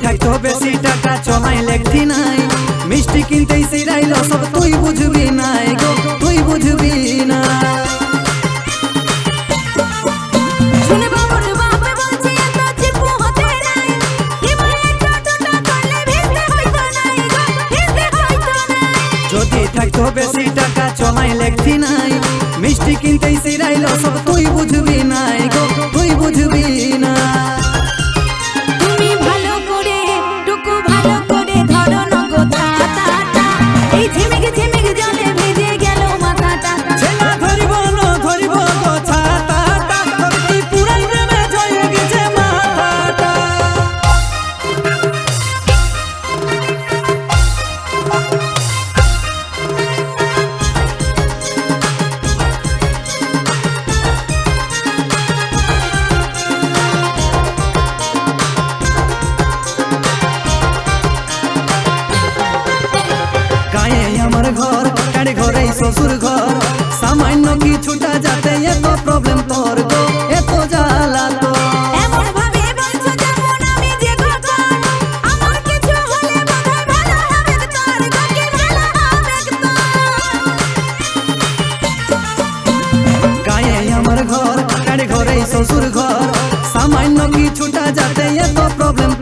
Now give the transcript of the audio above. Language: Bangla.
থাকতো বেশি টাকা চলাই লেখতি নাই, মিষ্টি কিনতেই সিরাইল সব তুই বুঝবি নাই গো, তুই বুঝবি না। যদি থাকতো বেশি টাকা চলাই লেখতি নাই, মিষ্টি কিনতেই সিরাইল সব তুই বুঝবি নাই গো, তুই বুঝবি না। আমার ঘর কাড়ে ঘরে শ্বশুর ঘর, সামান্য কিছুটা যাতে এত প্রবলেম তোর গো, এত জ্বালা তো এমন ভাবে বলছো যেমন আমি যে কথা, আমার কিছু হলে বোধহয় ভালো হবে তোর গো, কি ভালো হবে তোর। গায়ে আমার ঘর কাড়ে ঘরে শ্বশুর ঘর, সামান্য কিছুটা যাতে এত প্রবলেম